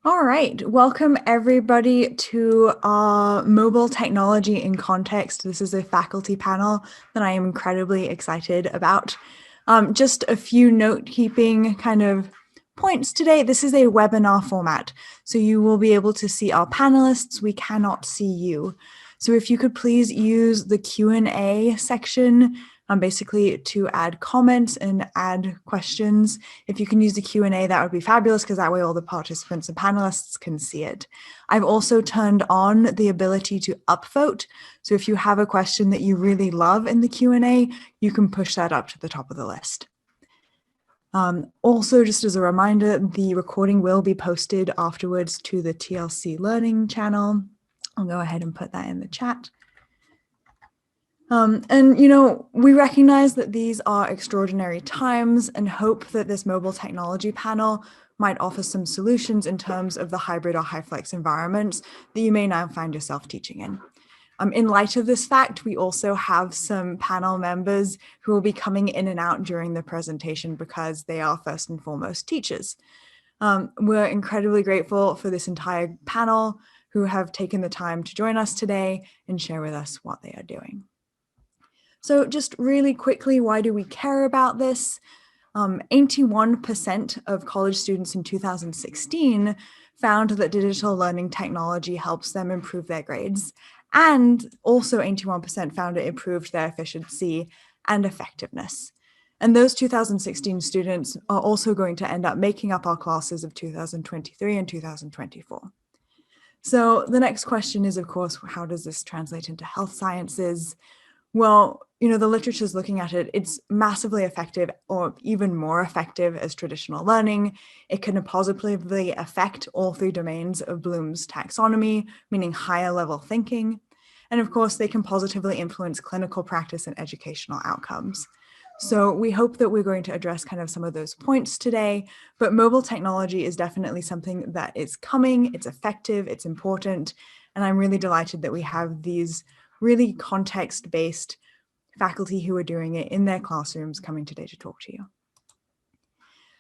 All right, welcome everybody to our Mobile Technology in Context. This is a faculty panel that I am incredibly excited about. Just a few note-keeping kind of points today. This is a webinar format, so you will be able to see our panelists. We cannot see you. So if you could please use the Q&A section basically to add comments and add questions. If you can use the Q&A, that would be fabulous because that way all the participants and panelists can see it. I've also turned on the ability to upvote. So if you have a question that you really love in the Q&A, you can push that up to the top of the list. Also, just as a reminder, the recording will be posted afterwards to the TLC Learning channel. I'll go ahead and put that in the chat. We recognize that these are extraordinary times and hope that this mobile technology panel might offer some solutions in terms of the hybrid or high flex environments that you may now find yourself teaching in. In light of this fact, we also have some panel members who will be coming in and out during the presentation because they are first and foremost teachers. We're incredibly grateful for this entire panel who have taken the time to join us today and share with us what they are doing. So just really quickly, why do we care about this? 81% of college students in 2016 found that digital learning technology helps them improve their grades. And also 81% found it improved their efficiency and effectiveness. And those 2016 students are also going to end up making up our classes of 2023 and 2024. So the next question is, of course, how does this translate into health sciences? Well, the literature is looking at it. It's massively effective or even more effective as traditional learning. It can positively affect all three domains of Bloom's taxonomy, meaning higher level thinking. And of course, they can positively influence clinical practice and educational outcomes. So we hope that we're going to address kind of some of those points today, but mobile technology is definitely something that is coming, it's effective, it's important, and I'm really delighted that we have these really context-based faculty who are doing it in their classrooms coming today to talk to you.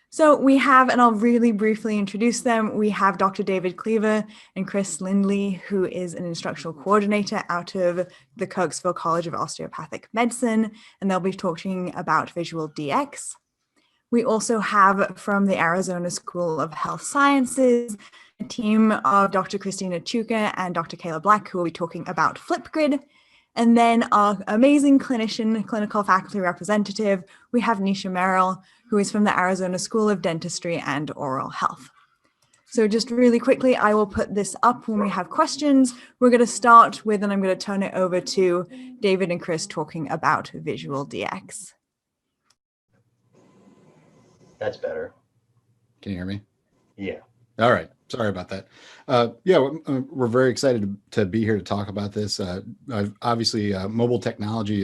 So we have, and I'll really briefly introduce them, we have Dr. David Cleaver and Chris Lindley, who is an instructional coordinator out of the Kirksville College of Osteopathic Medicine, and they'll be talking about visual DX. We also have from the Arizona School of Health Sciences, a team of Dr. Christina Chuka and Dr. Kayla Black, who will be talking about Flipgrid. And then our amazing clinical faculty representative, we have Nisha Merrill, who is from the Arizona School of Dentistry and Oral Health. So just really quickly, I will put this up when we have questions. We're going to start with, and I'm going to turn it over to David and Chris talking about visual DX. That's better. Can you hear me? Yeah. All right. Sorry about that. We're very excited to be here to talk about this. Obviously, mobile technology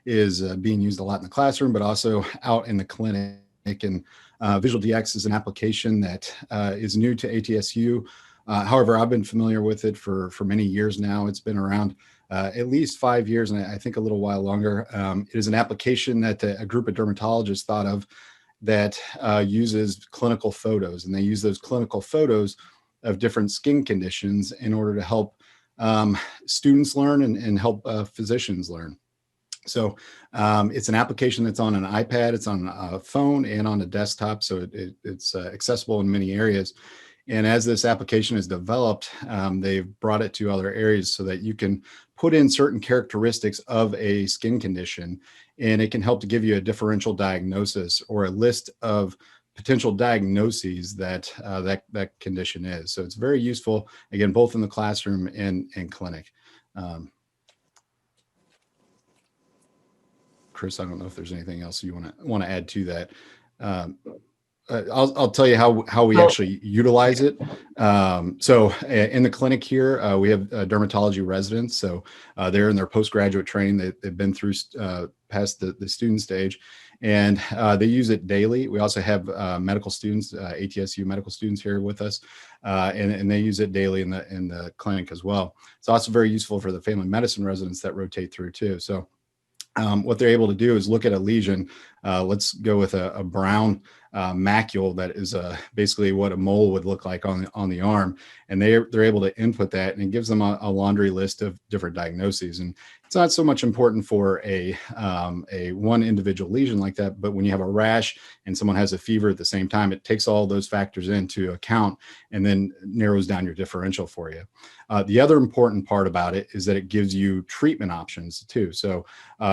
is being used a lot in the classroom, but also out in the clinic. And Visual DX is an application that is new to ATSU. However, I've been familiar with it for many years now. It's been around at least 5 years, and I think a little while longer. It is an application that a group of dermatologists thought of that uses clinical photos, and they use those clinical photos of different skin conditions in order to help students learn and help physicians learn. So it's an application that's on an iPad, it's on a phone and on a desktop, so it's accessible in many areas. And as this application is developed, they've brought it to other areas so that you can put in certain characteristics of a skin condition, and it can help to give you a differential diagnosis or a list of potential diagnoses that that condition is. So it's very useful, again, both in the classroom and clinic. Chris, I don't know if there's anything else you want to add to that. I'll tell you how we actually utilize it. So in the clinic here, we have dermatology residents. So they're in their postgraduate training. They've been through past the student stage, and they use it daily. We also have medical students, ATSU medical students here with us, and they use it daily in the clinic as well. It's also very useful for the family medicine residents that rotate through too. So what they're able to do is look at a lesion let's go with a brown macule that is basically what a mole would look like on the arm, and they're able to input that, and it gives them a laundry list of different diagnoses. And it's not so much important for a one individual lesion like that, but when you have a rash and someone has a fever at the same time, it takes all those factors into account and then narrows down your differential for you. The other important part about it is that it gives you treatment options too. So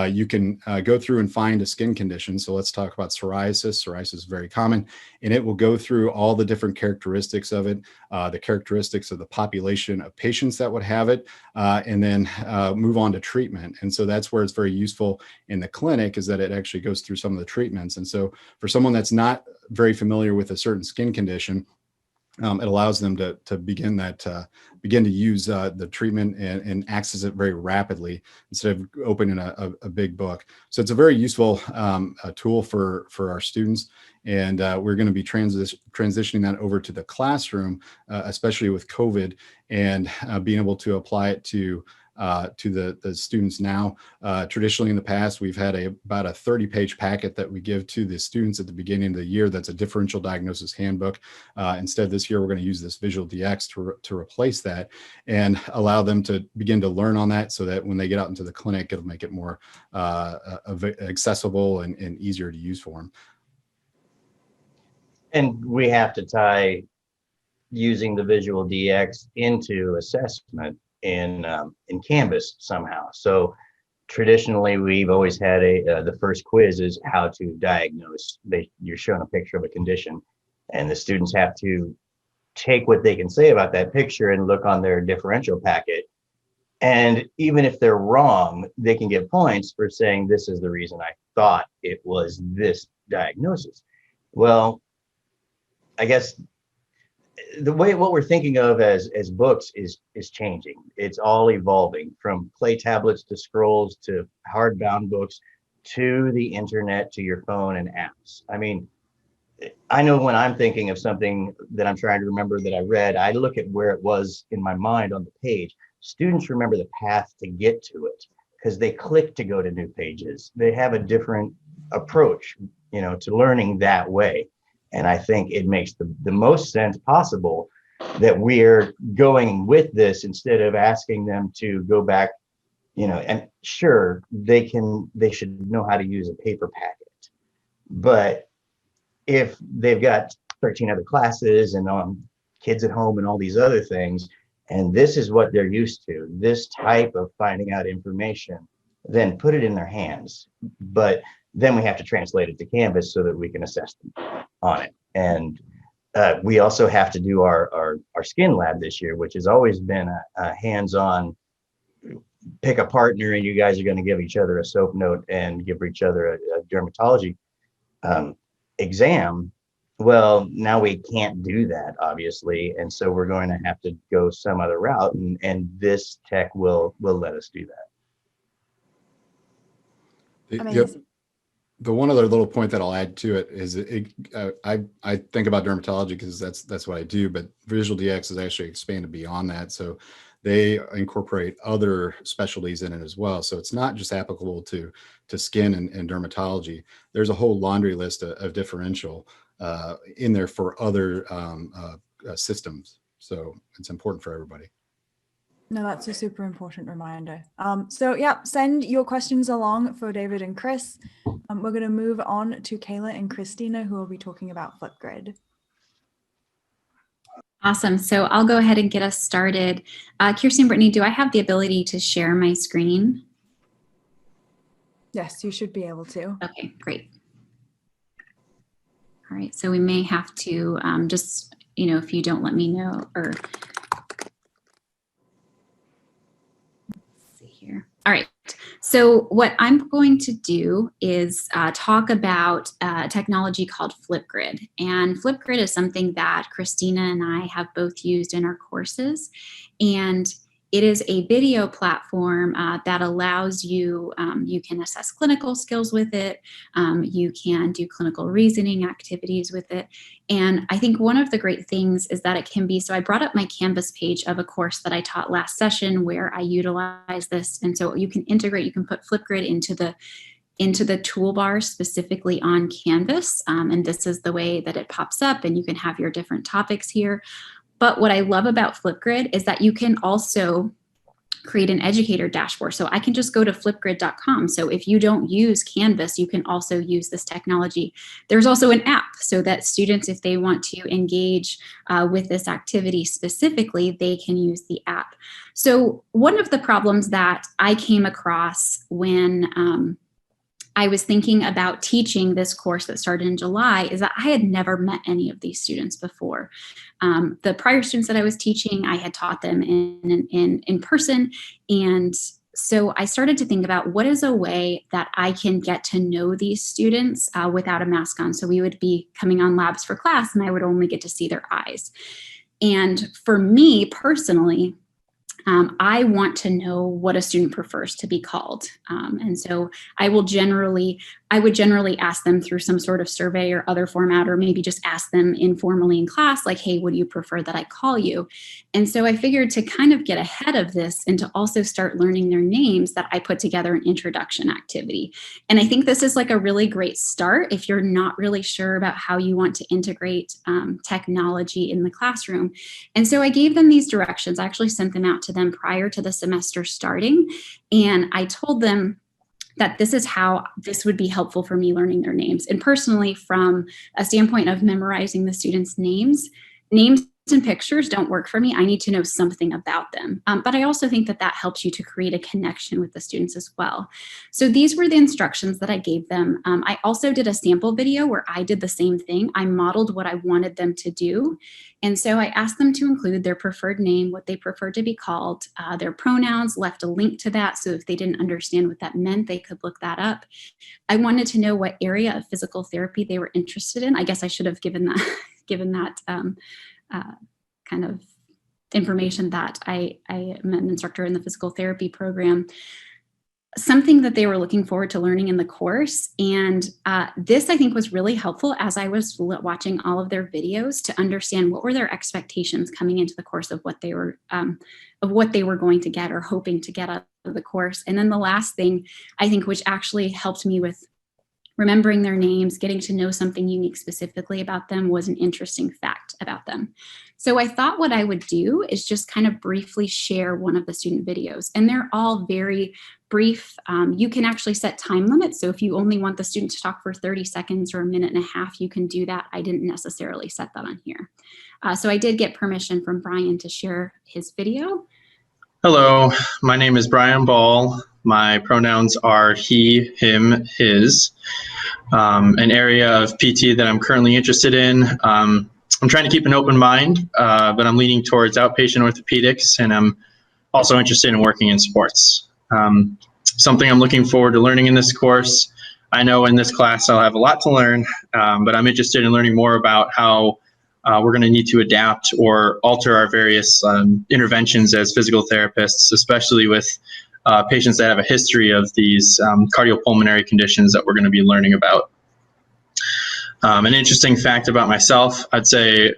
you can go through and find a skin condition. So let's talk about psoriasis. Psoriasis is very common, and it will go through all the different characteristics of it, the characteristics of the population of patients that would have it, and then move on to treatment. And so that's where it's very useful in the clinic, is that it actually goes through some of the treatments. And so for someone that's not very familiar with a certain skin condition, it allows them to begin to use the treatment and access it very rapidly instead of opening a big book. So it's a very useful tool for our students, and we're going to be transitioning that over to the classroom, especially with COVID, and being able to apply it to the students now. Traditionally in the past, we've had about a 30-page packet that we give to the students at the beginning of the year. That's a differential diagnosis handbook. Instead, this year, we're going to use this Visual DX to replace that and allow them to begin to learn on that, so that when they get out into the clinic, it'll make it more accessible and easier to use for them. And we have to tie using the Visual DX into assessment in Canvas somehow. So traditionally, we've always had the first quiz is how to diagnose. You're shown a picture of a condition, and the students have to take what they can say about that picture and look on their differential packet. And even if they're wrong, they can get points for saying, this is the reason I thought it was this diagnosis. Well, I guess the way what we're thinking of as books is changing. It's all evolving, from clay tablets to scrolls to hardbound books to the internet to your phone and apps. I mean, I know when I'm thinking of something that I'm trying to remember that I read, I look at where it was in my mind on the page. Students remember the path to get to it because they click to go to new pages. They have a different approach, to learning that way. And I think it makes the most sense possible that we're going with this instead of asking them to go back, and sure, they should know how to use a paper packet. But if they've got 13 other classes and kids at home and all these other things, and this is what they're used to, this type of finding out information, then put it in their hands. But then we have to translate it to Canvas so that we can assess them on it. And we also have to do our skin lab this year, which has always been a hands-on, pick a partner and you guys are going to give each other a soap note and give each other a dermatology exam. Well, now we can't do that, obviously. And so we're going to have to go some other route, and this tech will let us do that. Amazing. The one other little point that I'll add to it is I think about dermatology because that's what I do, but Visual DX has actually expanded beyond that. So they incorporate other specialties in it as well. So it's not just applicable to skin and dermatology. There's a whole laundry list of differential in there for other systems. So it's important for everybody. No, that's a super important reminder. So yeah, send your questions along for David and Chris. We're going to move on to Kayla and Christina, who will be talking about Flipgrid. Awesome. So I'll go ahead and get us started. Kirsten, Brittany, do I have the ability to share my screen? Yes, you should be able to. Okay, great. All right, so we may have to just, if you don't let me know, or let's see here. All right, so what I'm going to do is talk about technology called Flipgrid. And Flipgrid is something that Christina and I have both used in our courses. And it is a video platform that allows you, you can assess clinical skills with it. You can do clinical reasoning activities with it. And I think one of the great things is that it can be, so I brought up my Canvas page of a course that I taught last session where I utilize this. And so you can integrate, you can put Flipgrid into the toolbar specifically on Canvas. And this is the way that it pops up, and you can have your different topics here. But what I love about Flipgrid is that you can also create an educator dashboard. So I can just go to flipgrid.com. So if you don't use Canvas, you can also use this technology. There's also an app so that students, if they want to engage with this activity specifically, they can use the app. So one of the problems that I came across when I was thinking about teaching this course that started in July is that I had never met any of these students before. The prior students that I was teaching, I had taught them in person. And so I started to think about what is a way that I can get to know these students without a mask on. So we would be coming on labs for class and I would only get to see their eyes. And for me personally, I want to know what a student prefers to be called. And so I would generally ask them through some sort of survey or other format, or maybe just ask them informally in class, like, hey, what do you prefer that I call you? And so I figured to kind of get ahead of this and to also start learning their names, that I put together an introduction activity. And I think this is like a really great start if you're not really sure about how you want to integrate technology in the classroom. And so I gave them these directions. I actually sent them out to them prior to the semester starting. And I told them that this is how this would be helpful for me learning their names. And personally, from a standpoint of memorizing the students' names and pictures don't work for me. I need to know something about them. But I also think that that helps you to create a connection with the students as well. So these were the instructions that I gave them. I also did a sample video where I did the same thing. I modeled what I wanted them to do. And so I asked them to include their preferred name, what they preferred to be called, their pronouns, left a link to that. So if they didn't understand what that meant, they could look that up. I wanted to know what area of physical therapy they were interested in. I guess I should have given that kind of information that I am an instructor in the physical therapy program, something that they were looking forward to learning in the course. And this, I think, was really helpful as I was watching all of their videos to understand what were their expectations coming into the course of what they were going to get or hoping to get out of the course. And then the last thing, I think, which actually helped me with remembering their names, getting to know something unique specifically about them, was an interesting fact about them. So I thought what I would do is just kind of briefly share one of the student videos, and they're all very brief. You can actually set time limits. So if you only want the student to talk for 30 seconds or a minute and a half, you can do that. I didn't necessarily set that on here. So I did get permission from Brian to share his video. Hello, my name is Brian Ball. My pronouns are he, him, his. An area of PT that I'm currently interested in. I'm trying to keep an open mind, but I'm leaning towards outpatient orthopedics, and I'm also interested in working in sports. Something I'm looking forward to learning in this course. I know in this class I'll have a lot to learn, but I'm interested in learning more about how we're going to need to adapt or alter our various interventions as physical therapists, especially with patients that have a history of these cardiopulmonary conditions that we're going to be learning about. An interesting fact about myself, I'd say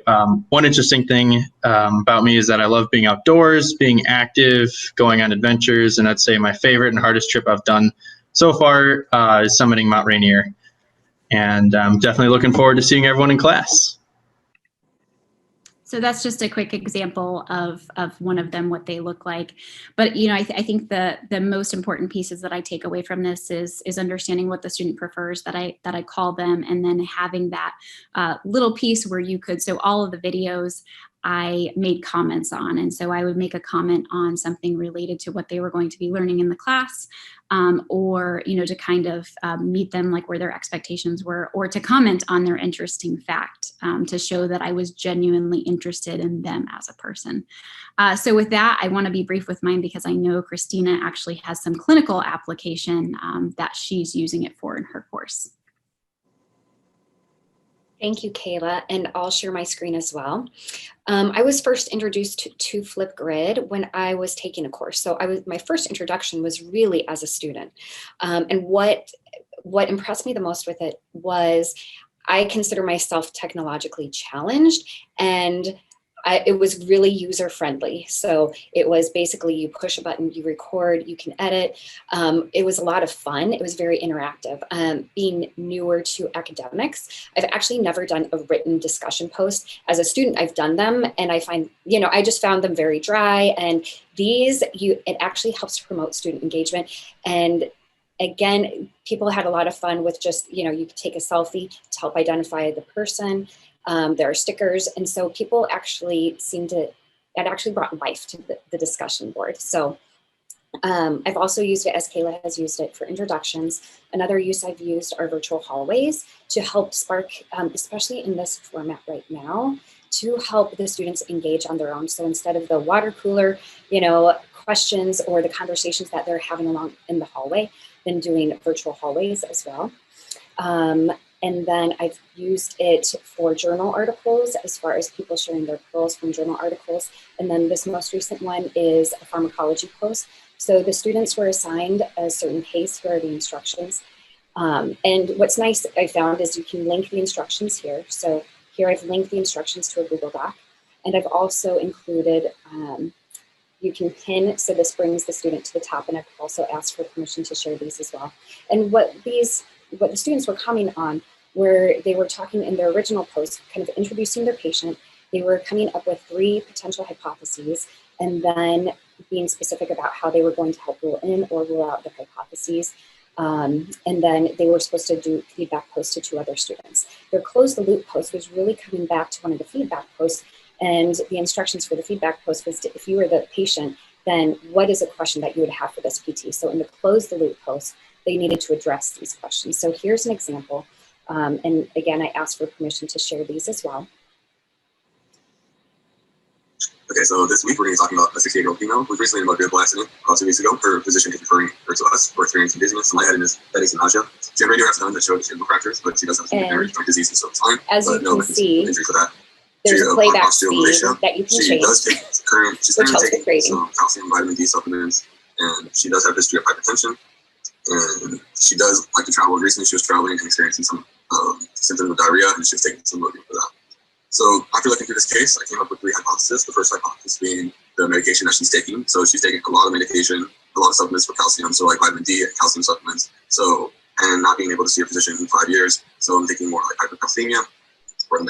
one interesting thing about me is that I love being outdoors, being active, going on adventures, and I'd say my favorite and hardest trip I've done so far is summiting Mount Rainier. And I'm definitely looking forward to seeing everyone in class. So that's just a quick example of one of them, what they look like. But, you know, I think the most important pieces that I take away from this is understanding what the student prefers that I call them, and then having that little piece where you could, so all of the videos I made comments on. And so I would make a comment on something related to what they were going to be learning in the class, or, you know, to kind of meet them like where their expectations were, or to comment on their interesting fact, to show that I was genuinely interested in them as a person. So with that, I want to be brief with mine because I know Christina actually has some clinical application that she's using it for in her course. Thank you, Kayla, and I'll share my screen as well. I was first introduced to Flipgrid when I was taking a course. So my first introduction was really as a student. And what impressed me the most with it was I consider myself technologically challenged, and it was really user friendly. So it was basically you push a button, you record, you can edit. It was a lot of fun. It was very interactive. Being newer to academics, I've actually never done a written discussion post. As a student, I've done them, and I find, I just found them very dry. And these, it actually helps to promote student engagement. And again, people had a lot of fun with just, you could take a selfie to help identify the person. There are stickers. And so people actually it actually brought life to the discussion board. So I've also used it, as Kayla has used it, for introductions. Another use I've used are virtual hallways to help spark, especially in this format right now, to help the students engage on their own. So instead of the water cooler, questions or the conversations that they're having along in the hallway, then doing virtual hallways as well. And then I've used it for journal articles, as far as people sharing their pearls from journal articles. And then this most recent one is a pharmacology post. So the students were assigned a certain case. Here are the instructions. And what's nice I found is you can link the instructions here. So here I've linked the instructions to a Google Doc. And I've also included, you can pin, so this brings the student to the top, and I've also asked for permission to share these as well. And what the students were commenting on, where they were talking in their original post, kind of introducing their patient, they were coming up with 3 potential hypotheses, and then being specific about how they were going to help rule in or rule out the hypotheses. And then they were supposed to do feedback posts to 2 other students. Their close the loop post was really coming back to one of the feedback posts, and the instructions for the feedback post was if you were the patient, then what is a question that you would have for this PT? So in the close the loop post, they needed to address these questions. So here's an example. And again, I asked for permission to share these as well. Okay, so this week we're going to be talking about a 68-year-old female who was recently in a motor vehicle accident about 2 weeks ago. Her physician is referring her to us for experiencing dizziness, some lightheadedness, headaches, and nausea. She had radiographs done that showed shingle fractures, but she does have some inherent joint disease, so it's fine. As you can see, injury for that. there's a playback speed that you can she change, does take she's which currently helps with taking grading. some calcium, vitamin D supplements, and she does have a history of hypertension. And she does like to travel. Recently, she was traveling and experiencing some symptoms of diarrhea, and she was taking some Modium for that. So after looking through this case, I came up with 3 hypotheses. The first hypothesis being the medication that she's taking. So she's taking a lot of medication, a lot of supplements for calcium, so like vitamin D and calcium supplements. So, and not being able to see a physician in 5 years. So I'm thinking more like hypercalcemia for the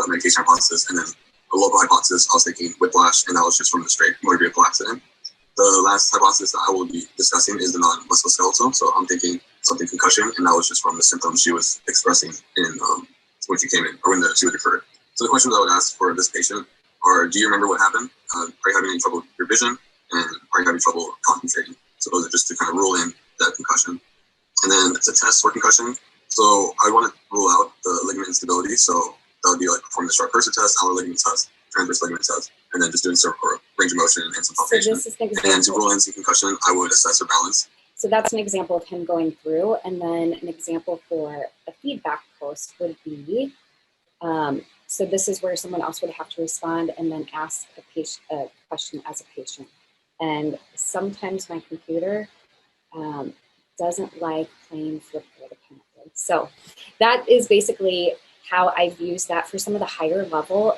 medication hypothesis. And then a local hypothesis, I was thinking whiplash, and that was just from the straight motor vehicle accident. The last hypothesis that I will be discussing is the non-musculoskeletal. So I'm thinking something concussion, and that was just from the symptoms she was expressing in when she came in, or when she was referred. So the questions I would ask for this patient are, do you remember what happened? Are you having any trouble with your vision? And are you having trouble concentrating? So those are just to kind of rule in that concussion. And then it's a test for concussion. So I want to rule out the ligament instability. So that would be like performing the sharp cursor test, outer ligament test, transverse ligament test, and then just doing cervical range of motion and some palpation. So this is an example. And to rule in some concussion, I would assess her balance. So that's an example of him going through. And then an example for a feedback post would be, so this is where someone else would have to respond and then ask a question as a patient. And sometimes my computer doesn't like playing Flipgrid apparently. So that is basically how I've used that for some of the higher level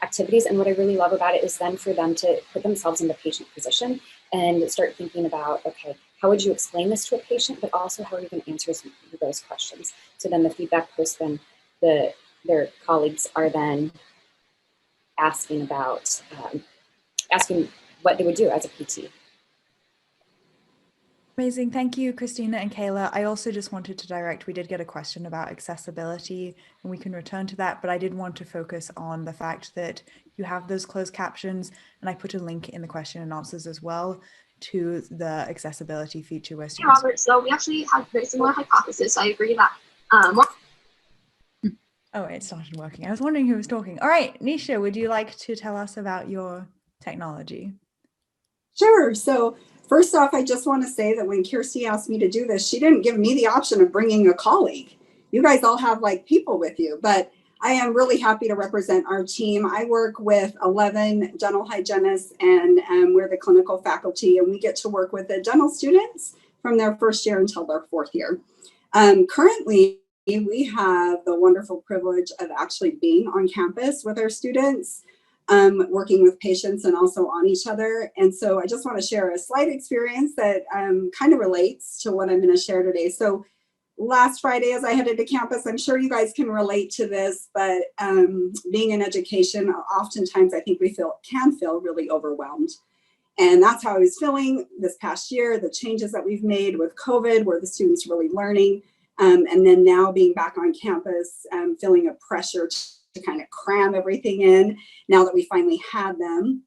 activities. And what I really love about it is then for them to put themselves in the patient position and start thinking about, okay, how would you explain this to a patient, but also how are you going to answer those questions? So then the feedback post, then their colleagues are then asking about, asking what they would do as a PT. Amazing. Thank you, Christina and Kayla. I also just wanted to direct, we did get a question about accessibility, and we can return to that, but I did want to focus on the fact that you have those closed captions, and I put a link in the question and answers as well to the accessibility feature where students— Hey, Robert, so we actually have very similar hypothesis. I agree that Oh, it started working. I was wondering who was talking. All right, Nisha, would you like to tell us about your technology? Sure. So first off, I just want to say that when Kirsty asked me to do this, she didn't give me the option of bringing a colleague. You guys all have like people with you, but I am really happy to represent our team. I work with 11 dental hygienists, and we're the clinical faculty, and we get to work with the dental students from their first year until their 4th year. Currently, we have the wonderful privilege of actually being on campus with our students. working with patients and also on each other. And so I just want to share a slight experience that kind of relates to what I'm going to share today. So last Friday, as I headed to campus, I'm sure you guys can relate to this, but being in education, oftentimes I think we can feel really overwhelmed. And that's how I was feeling this past year, the changes that we've made with COVID, where the students really learning. And then now being back on campus, feeling a pressure to kind of cram everything in now that we finally had them.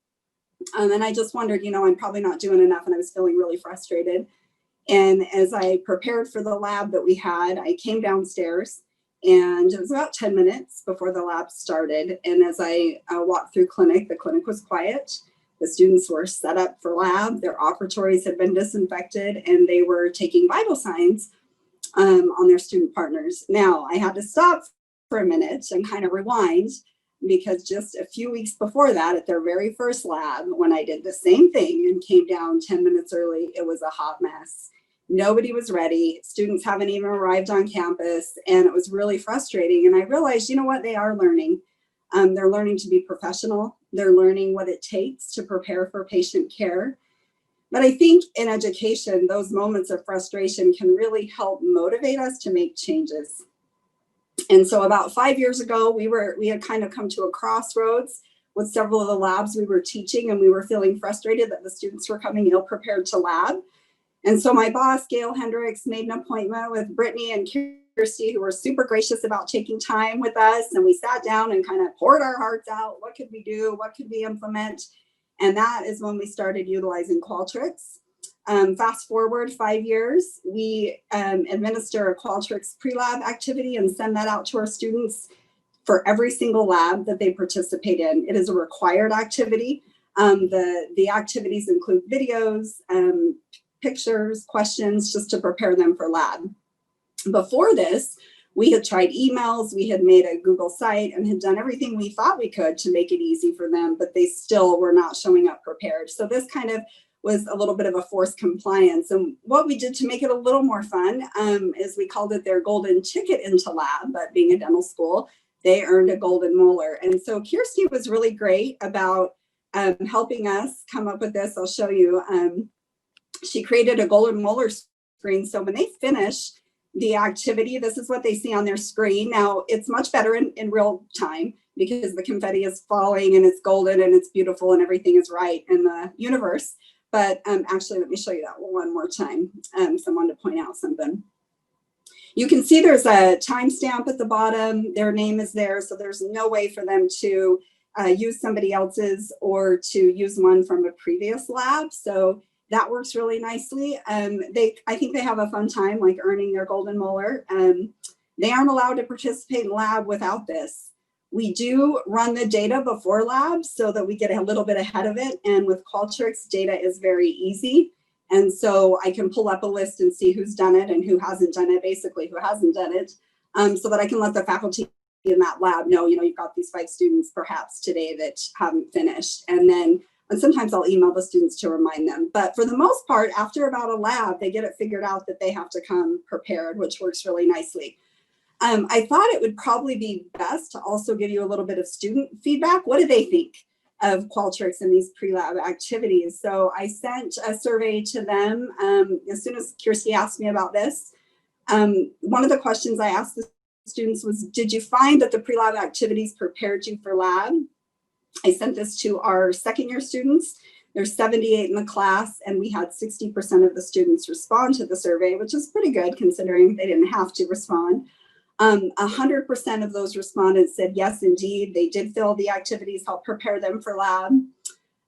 And I just wondered, I'm probably not doing enough, and I was feeling really frustrated. And as I prepared for the lab that we had, I came downstairs, and it was about 10 minutes before the lab started. And as I walked through the clinic was quiet. The students were set up for lab. Their operatories had been disinfected, and they were taking vital signs on their student partners. Now, I had to stop for a minute and kind of rewind, because just a few weeks before that, at their very first lab, when I did the same thing and came down 10 minutes early, it was a hot mess. Nobody was ready. Students haven't even arrived on campus, and it was really frustrating. And I realized, what? They are learning. They're learning to be professional. They're learning what it takes to prepare for patient care. But I think in education, those moments of frustration can really help motivate us to make changes. And so about 5 years ago, we had kind of come to a crossroads with several of the labs we were teaching, and we were feeling frustrated that the students were coming ill prepared to lab. And so my boss, Gail Hendricks, made an appointment with Brittany and Kirsty, who were super gracious about taking time with us. And we sat down and kind of poured our hearts out. What could we do? What could we implement? And that is when we started utilizing Qualtrics. Fast forward 5 years, we administer a Qualtrics pre-lab activity and send that out to our students for every single lab that they participate in. It is a required activity. The activities include videos, pictures, questions, just to prepare them for lab. Before this, we had tried emails, we had made a Google site, and had done everything we thought we could to make it easy for them, but they still were not showing up prepared. So this kind of was a little bit of a forced compliance. And what we did to make it a little more fun is we called it their golden ticket into lab. But being a dental school, they earned a golden molar. And so Kirsty was really great about helping us come up with this. I'll show you. She created a golden molar screen. So when they finish the activity, this is what they see on their screen. Now, it's much better in real time, because the confetti is falling and it's golden and it's beautiful and everything is right in the universe. But actually, let me show you that one more time. Someone to point out something. You can see there's a timestamp at the bottom. Their name is there, so there's no way for them to use somebody else's or to use one from a previous lab. So that works really nicely. I think they have a fun time, like earning their golden molar. They aren't allowed to participate in lab without this. We do run the data before lab so that we get a little bit ahead of it. And with Qualtrics, data is very easy. And so I can pull up a list and see who's done it and who hasn't done it, basically who hasn't done it, so that I can let the faculty in that lab know, you've got these 5 students perhaps today that haven't finished. And sometimes I'll email the students to remind them. But for the most part, after about a lab, they get it figured out that they have to come prepared, which works really nicely. I thought it would probably be best to also give you a little bit of student feedback. What do they think of Qualtrics and these pre-lab activities? So I sent a survey to them as soon as Kirsty asked me about this. One of the questions I asked the students was, did you find that the pre-lab activities prepared you for lab? I sent this to our second-year students. There's 78 in the class, and we had 60% of the students respond to the survey, which is pretty good considering they didn't have to respond. 100% of those respondents said, yes, indeed, they did feel the activities helped prepare them for lab.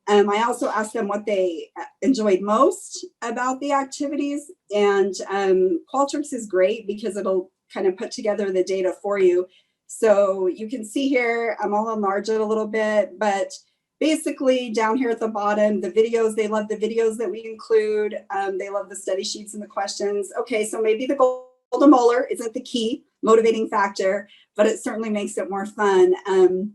I also asked them what they enjoyed most about the activities. And Qualtrics is great because it'll kind of put together the data for you. So you can see here, I'll enlarge it a little bit, but basically down here at the bottom, the videos, they love the videos that we include. They love the study sheets and the questions. Okay, so maybe the golden molar isn't the key motivating factor, but it certainly makes it more fun. And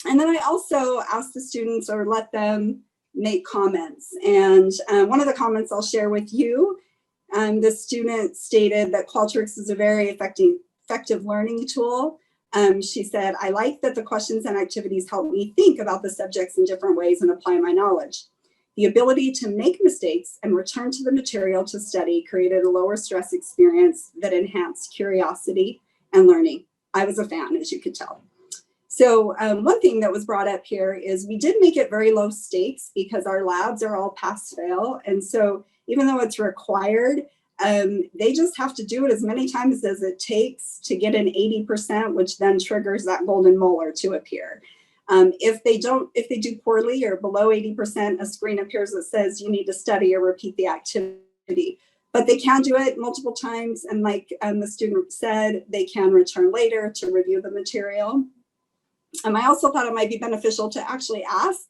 then I also asked the students or let them make comments. And one of the comments I'll share with you, the student stated that Qualtrics is a very effective learning tool. She said, I like that the questions and activities help me think about the subjects in different ways and apply my knowledge. The ability to make mistakes and return to the material to study created a lower stress experience that enhanced curiosity and learning. I was a fan, as you could tell. So one thing that was brought up here is we did make it very low stakes because our labs are all pass-fail. And so even though it's required, they just have to do it as many times as it takes to get an 80%, which then triggers that golden molar to appear. If they do poorly or below 80%, a screen appears that says you need to study or repeat the activity. But they can do it multiple times. And like the student said, they can return later to review the material. I also thought it might be beneficial to actually ask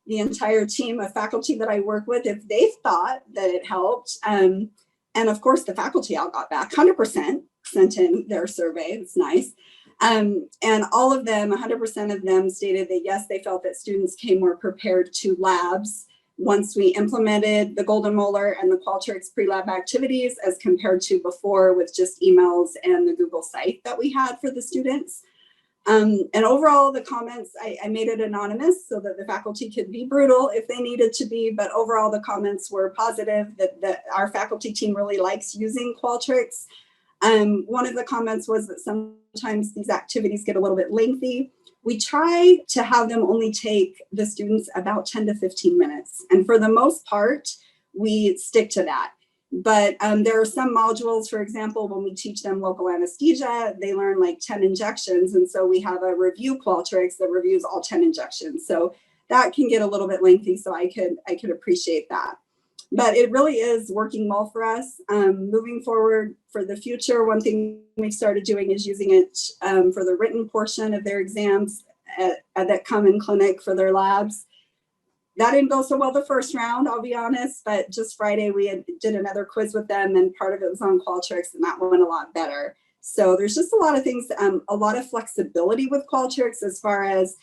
the entire team of faculty that I work with if they thought that it helped. And of course, the faculty all got back 100% sent in their survey. It's nice. And all of them, 100% of them stated that yes, they felt that students came more prepared to labs once we implemented the Golden Molar and the Qualtrics pre-lab activities as compared to before with just emails and the Google site that we had for the students. And overall, the comments, I made it anonymous so that the faculty could be brutal if they needed to be, but overall the comments were positive that our faculty team really likes using Qualtrics. One of the comments was that sometimes these activities get a little bit lengthy. We try to have them only take the students about 10 to 15 minutes. And for the most part, we stick to that. But there are some modules, for example, when we teach them local anesthesia, they learn like 10 injections. And so we have a review Qualtrics that reviews all 10 injections. So that can get a little bit lengthy. So I could appreciate that. But it really is working well for us. Moving forward for the future, one thing we've started doing is using it for the written portion of their exams that come in clinic for their labs. That didn't go so well the first round, I'll be honest, but just Friday we did another quiz with them and part of it was on Qualtrics and that went a lot better. So there's just a lot of things, a lot of flexibility with Qualtrics as far as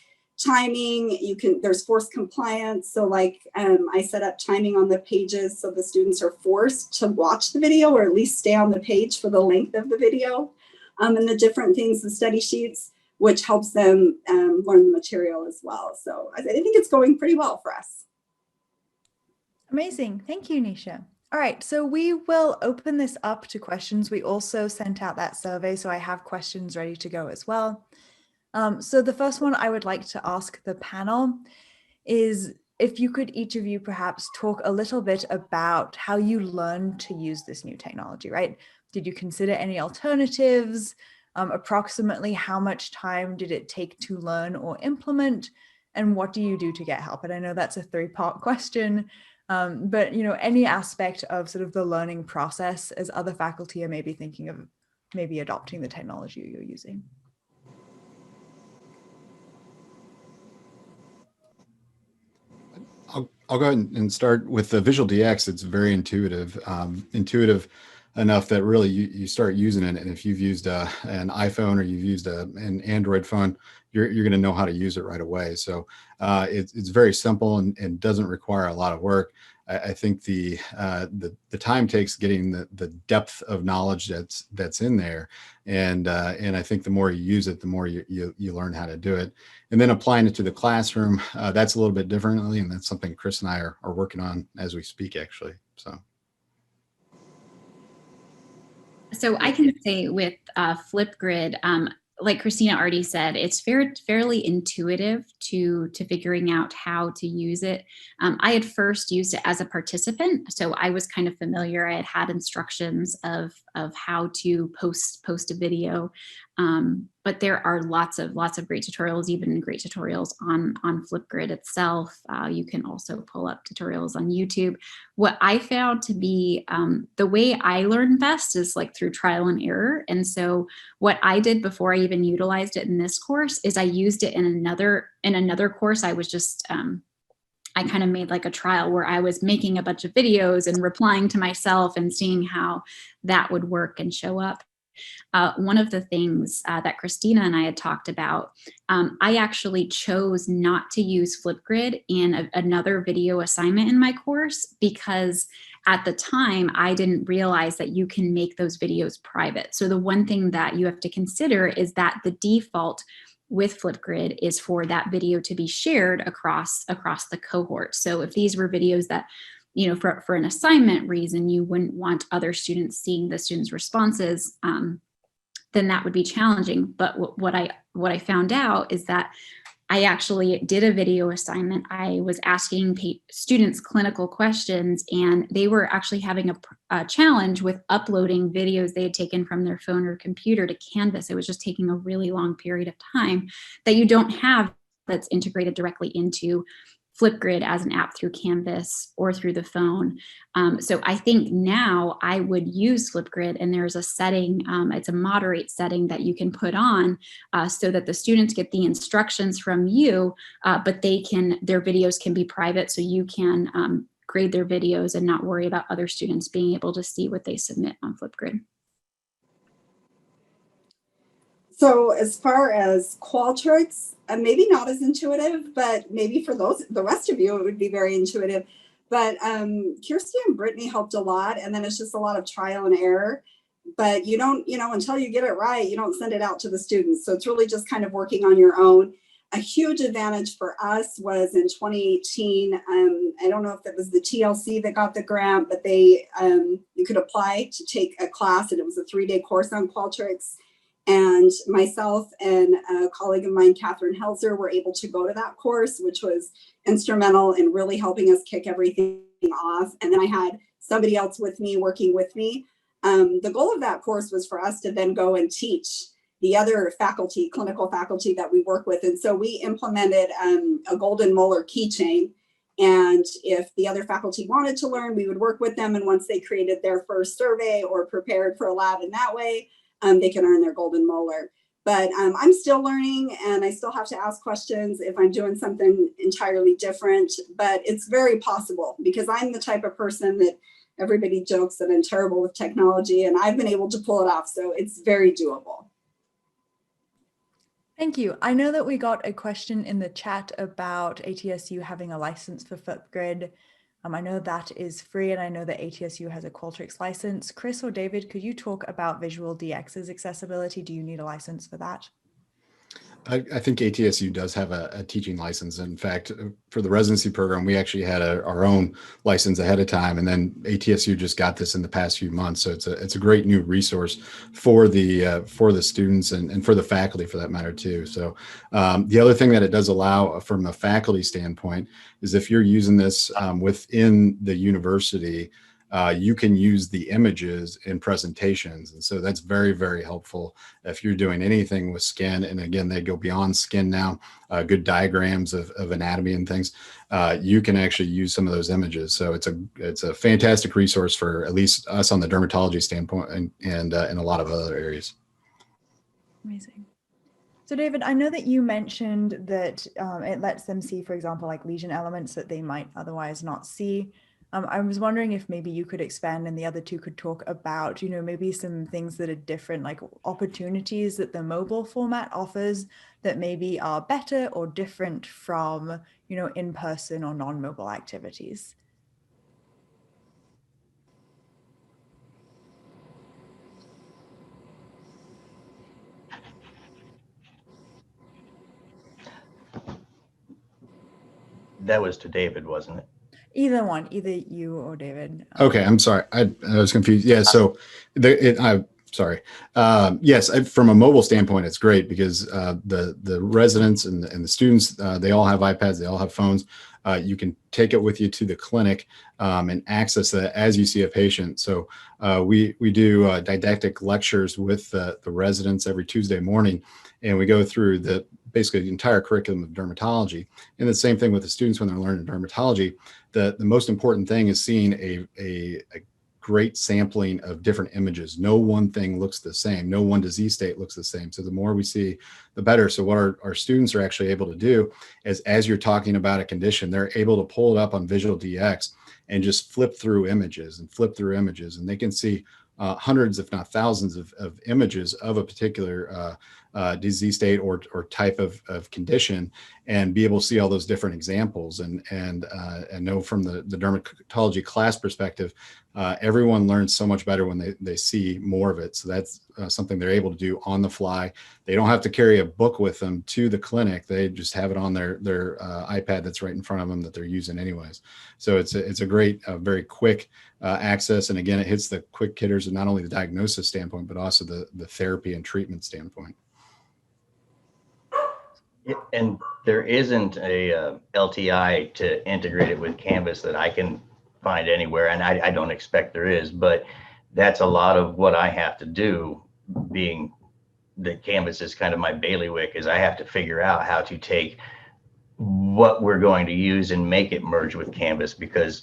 timing. There's forced compliance. So like I set up timing on the pages so the students are forced to watch the video or at least stay on the page for the length of the video and the different things, the study sheets, which helps them learn the material as well. So I think it's going pretty well for us. Amazing. Thank you, Nisha. All right, so we will open this up to questions. We also sent out that survey, so I have questions ready to go as well. So the first one I would like to ask the panel is if you could each of you perhaps talk a little bit about how you learned to use this new technology, right? Did you consider any alternatives? Approximately how much time did it take to learn or implement? And what do you do to get help? And I know that's a three-part question, but any aspect of sort of the learning process as other faculty are maybe thinking of maybe adopting the technology you're using. I'll go ahead and start with the Visual DX. It's very intuitive, intuitive enough that really you start using it. And if you've used an iPhone or you've used an Android phone, you're going to know how to use it right away. So it's very simple and doesn't require a lot of work. I think the time takes getting the depth of knowledge that's in there, and I think the more you use it, the more you learn how to do it. And then applying it to the classroom, that's a little bit differently, and that's something Chris and I are working on as we speak, actually. So I can say with Flipgrid, like Christina already said, it's fairly intuitive to figuring out how to use it. I had first used it as a participant, so I was kind of familiar. I had instructions of how to post a video, but there are lots of great tutorials, even great tutorials on Flipgrid itself. You can also pull up tutorials on YouTube. What I found to be the way I learn best is like through trial and error. And so what I did before I even utilized it in this course is I used it in another course. I was just I kind of made like a trial where I was making a bunch of videos and replying to myself and seeing how that would work and show up. One of the things that Christina and I had talked about, I actually chose not to use Flipgrid in another video assignment in my course because at the time, I didn't realize that you can make those videos private. So the one thing that you have to consider is that the default with Flipgrid is for that video to be shared across the cohort. So if these were videos that, you know, for an assignment reason, you wouldn't want other students seeing the students' responses, then that would be challenging. But what I found out is that I actually did a video assignment. I was asking students clinical questions, and they were actually having a challenge with uploading videos they had taken from their phone or computer to Canvas. It was just taking a really long period of time that you don't have that's integrated directly into Flipgrid as an app through Canvas or through the phone. So I think now I would use Flipgrid, and there's a setting, it's a moderate setting that you can put on so that the students get the instructions from you, but their videos can be private, so you can grade their videos and not worry about other students being able to see what they submit on Flipgrid. So as far as Qualtrics, maybe not as intuitive, but maybe for the rest of you, it would be very intuitive. But Kirsty and Brittany helped a lot, and then it's just a lot of trial and error. But you don't, until you get it right, you don't send it out to the students. So it's really just kind of working on your own. A huge advantage for us was in 2018. I don't know if it was the TLC that got the grant, but you could apply to take a class, and it was a 3-day course on Qualtrics. And myself and a colleague of mine, Catherine Helzer, were able to go to that course, which was instrumental in really helping us kick everything off. And then I had somebody else with me, working with me. The goal of that course was for us to then go and teach the other faculty, clinical faculty that we work with. And so we implemented a golden molar keychain. And if the other faculty wanted to learn, we would work with them. And once they created their first survey or prepared for a lab in that way, they can earn their golden molar. But I'm still learning, and I still have to ask questions if I'm doing something entirely different. But it's very possible, because I'm the type of person that everybody jokes that I'm terrible with technology, and I've been able to pull it off. So it's very doable. Thank you. I know that we got a question in the chat about ATSU having a license for Flipgrid. I know that is free, and I know that ATSU has a Qualtrics license. Chris or David, could you talk about Visual DX's accessibility? Do you need a license for that? I think ATSU does have a teaching license. In fact, for the residency program, we actually had our own license ahead of time, and then ATSU just got this in the past few months. So it's a great new resource for the students and for the faculty, for that matter too. So the other thing that it does allow from a faculty standpoint is if you're using this within the university, you can use the images in presentations. And so that's very, very helpful if you're doing anything with skin. And again, they go beyond skin now, good diagrams of anatomy and things. You can actually use some of those images. So it's a fantastic resource for at least us on the dermatology standpoint and in a lot of other areas. Amazing. So David, I know that you mentioned that it lets them see, for example, like lesion elements that they might otherwise not see. I was wondering if maybe you could expand, and the other two could talk about, maybe some things that are different, like opportunities that the mobile format offers that maybe are better or different from, in-person or non-mobile activities. That was to David, wasn't it? Either one, either you or David. Okay, I'm sorry. I was confused. Yeah, so sorry. Yes, from a mobile standpoint, it's great because the residents and the students, they all have iPads, they all have phones. You can take it with you to the clinic and access that as you see a patient. So we do didactic lectures with the residents every Tuesday morning, and we go through basically the entire curriculum of dermatology. And the same thing with the students when they're learning dermatology. The most important thing is seeing a great sampling of different images. No one thing looks the same. No one disease state looks the same. So the more we see, the better. So what our students are actually able to do is, as you're talking about a condition, they're able to pull it up on Visual DX and just flip through images, and they can see hundreds, if not thousands of images of a particular disease state or type of condition, and be able to see all those different examples and know from the dermatology class perspective, everyone learns so much better when they see more of it. So that's something they're able to do on the fly. They don't have to carry a book with them to the clinic. They just have it on their iPad that's right in front of them that they're using anyways. So it's a great, very quick access. And again, it hits the quick hitters of not only the diagnosis standpoint, but also the therapy and treatment standpoint. And there isn't a LTI to integrate it with Canvas that I can find anywhere, and I don't expect there is, but that's a lot of what I have to do, being that Canvas is kind of my bailiwick, is I have to figure out how to take what we're going to use and make it merge with Canvas, because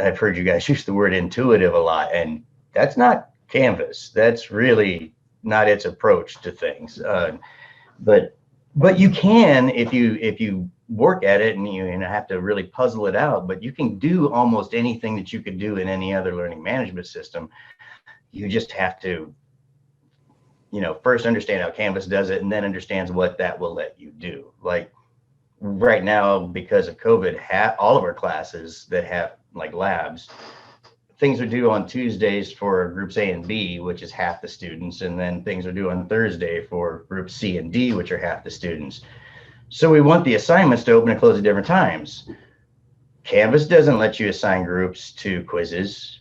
I've heard you guys use the word intuitive a lot, and that's not Canvas. That's really not its approach to things. But you can, if you work at it, and you have to really puzzle it out, but you can do almost anything that you could do in any other learning management system. You just have to, first understand how Canvas does it, and then understands what that will let you do. Like right now, because of COVID, all of our classes that have like labs, things are due on Tuesdays for groups A and B, which is half the students, and then things are due on Thursday for groups C and D, which are half the students. So we want the assignments to open and close at different times. Canvas doesn't let you assign groups to quizzes.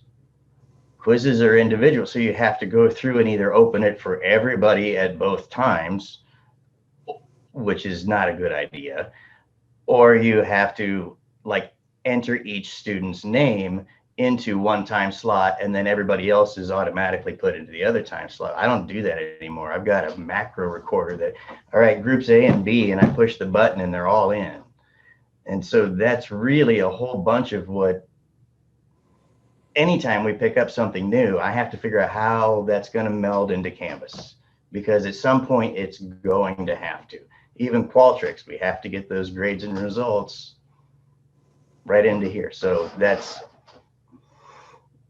Quizzes are individual, so you have to go through and either open it for everybody at both times, which is not a good idea, or you have to enter each student's name into one time slot, and then everybody else is automatically put into the other time slot. I don't do that anymore. I've got a macro recorder that, all right, groups A and B, and I push the button and they're all in. And so that's really a whole bunch of what, anytime we pick up something new, I have to figure out how that's going to meld into Canvas, because at some point it's going to have to. Even Qualtrics, we have to get those grades and results right into here. So that's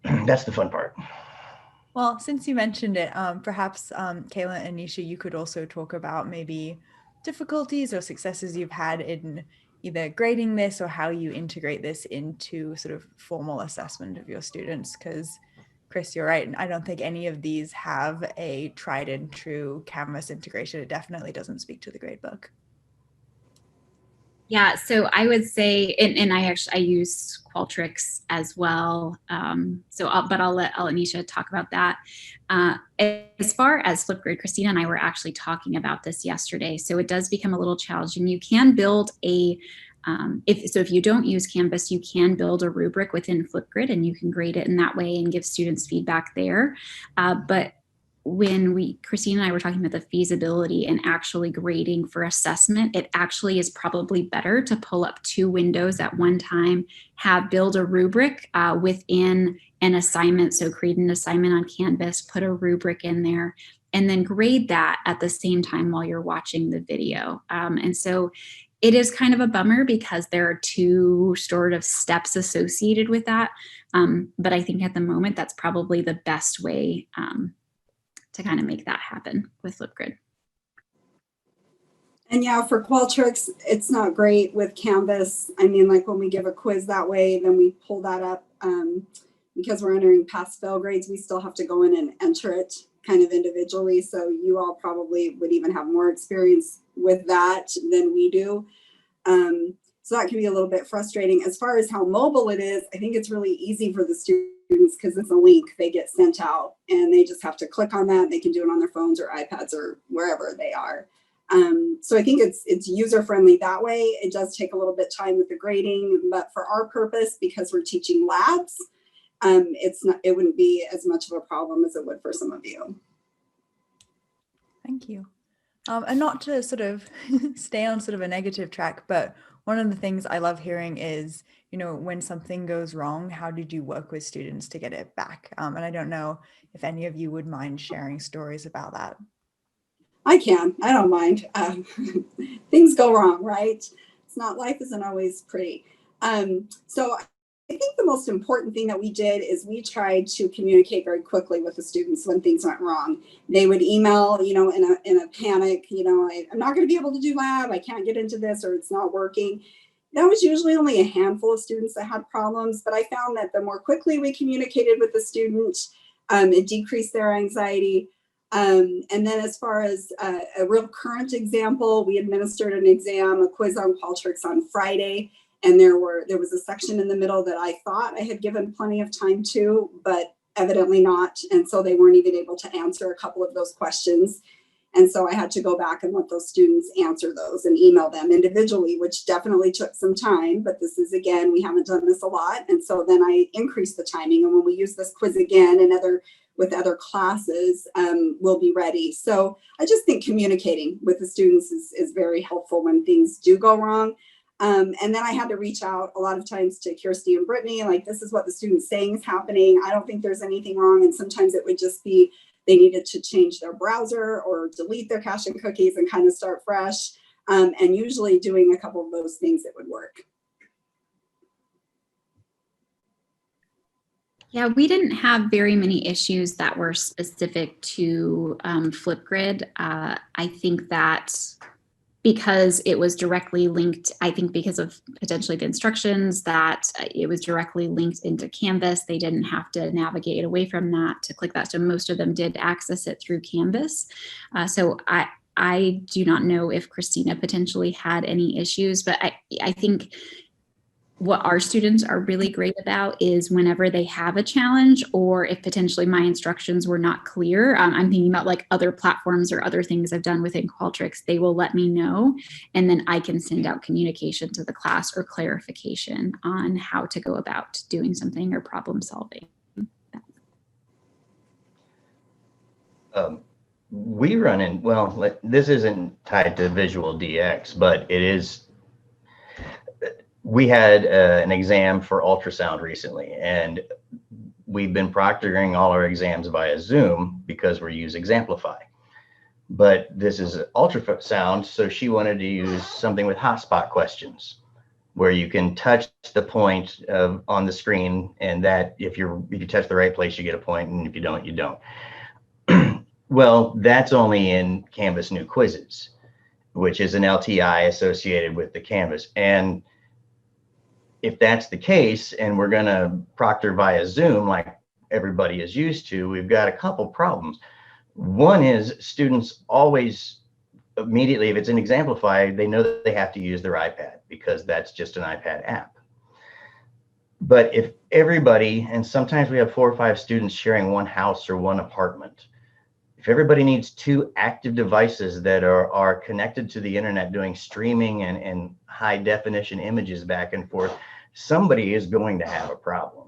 the fun part. Well, since you mentioned it, perhaps Kayla and Nisha, you could also talk about maybe difficulties or successes you've had in either grading this or how you integrate this into sort of formal assessment of your students. Because Chris, you're right. I don't think any of these have a tried and true Canvas integration. It definitely doesn't speak to the gradebook. Yeah, so I would say, and I use Qualtrics as well. But I'll let Nisha talk about that. As far as Flipgrid, Christina and I were actually talking about this yesterday. So it does become a little challenging. You can build if you don't use Canvas, you can build a rubric within Flipgrid, and you can grade it in that way and give students feedback there. But when Christine and I were talking about the feasibility and actually grading for assessment, it actually is probably better to pull up two windows at one time, build a rubric within an assignment. So create an assignment on Canvas, put a rubric in there, and then grade that at the same time while you're watching the video. And so it is kind of a bummer because there are two sort of steps associated with that. But I think at the moment, that's probably the best way to kind of make that happen with Flipgrid. And yeah, for Qualtrics, it's not great with Canvas. I mean, like when we give a quiz that way, then we pull that up because we're entering pass-fail grades, we still have to go in and enter it kind of individually. So you all probably would even have more experience with that than we do. So that can be a little bit frustrating. As far as how mobile it is, I think it's really easy for the students because it's a link they get sent out and they just have to click on that. They can do it on their phones or iPads or wherever they are. So I think it's user-friendly that way. It does take a little bit time with the grading, but for our purpose, because we're teaching labs, it wouldn't be as much of a problem as it would for some of you. Thank you. And not to sort of stay on sort of a negative track, but one of the things I love hearing is, when something goes wrong, how did you work with students to get it back? And I don't know if any of you would mind sharing stories about that. I can. I don't mind. Things go wrong, right? Life isn't always pretty. So think the most important thing that we did is we tried to communicate very quickly with the students when things went wrong. They would email, in a panic, I'm not going to be able to do lab. I can't get into this, or it's not working. That was usually only a handful of students that had problems, but I found that the more quickly we communicated with the student, it decreased their anxiety. And then as far as a real current example, we administered an exam, a quiz on Qualtrics on Friday, and there was a section in the middle that I thought I had given plenty of time to, but evidently not. And so they weren't even able to answer a couple of those questions. And so I had to go back and let those students answer those and email them individually, which definitely took some time. But this is, again, we haven't done this a lot. And so then I increased the timing. And when we use this quiz again and with other classes, we'll be ready. So I just think communicating with the students is very helpful when things do go wrong. And then I had to reach out a lot of times to Kirsty and Brittany, like, this is what the student's saying is happening. I don't think there's anything wrong. And sometimes it would just be they needed to change their browser or delete their cache and cookies and kind of start fresh. And usually doing a couple of those things, it would work. Yeah, we didn't have very many issues that were specific to Flipgrid. I think that because it was directly linked, I think because of potentially the instructions, that it was directly linked into Canvas. They didn't have to navigate away from that to click that. So most of them did access it through Canvas. So I do not know if Christina potentially had any issues, but I think what our students are really great about is whenever they have a challenge, or if potentially my instructions were not clear, I'm thinking about like other platforms or other things I've done within Qualtrics, they will let me know, and then I can send out communication to the class or clarification on how to go about doing something or problem solving. We run in, well, this isn't tied to Visual DX, but it is. We had an exam for ultrasound recently, and we've been proctoring all our exams via Zoom because we use Exemplify. But this is ultrasound, so she wanted to use something with hotspot questions, where you can touch the point on the screen, and that if you touch the right place, you get a point, and if you don't, you don't. Well, that's only in Canvas New Quizzes, which is an LTI associated with the Canvas. And if that's the case, and we're going to proctor via Zoom like everybody is used to, we've got a couple problems. One is students always immediately, if it's an Exemplify, they know that they have to use their iPad because that's just an iPad app. But if everybody, and sometimes we have 4 or 5 students sharing one house or one apartment, if everybody needs 2 active devices that are connected to the internet doing streaming and high definition images back and forth, somebody is going to have a problem.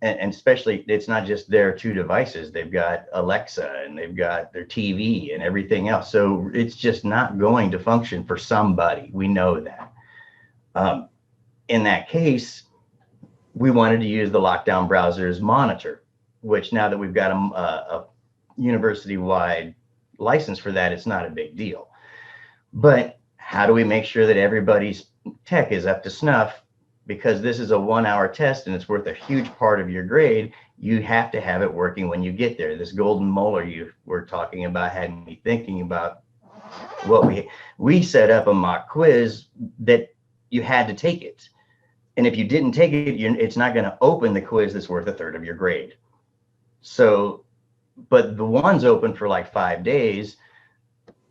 And especially, it's not just their 2 devices. They've got Alexa and they've got their TV and everything else. So it's just not going to function for somebody. We know that. In that case, we wanted to use the Lockdown Browser's monitor, which now that we've got a university-wide license for that, it's not a big deal. But how do we make sure that everybody's tech is up to snuff? Because this is a 1-hour test and it's worth a huge part of your grade, you have to have it working when you get there. This golden molar you were talking about had me thinking about what we set up a mock quiz that you had to take it. And if you didn't take it, it's not going to open the quiz that's worth a third of your grade. So, but the one's open for like 5 days,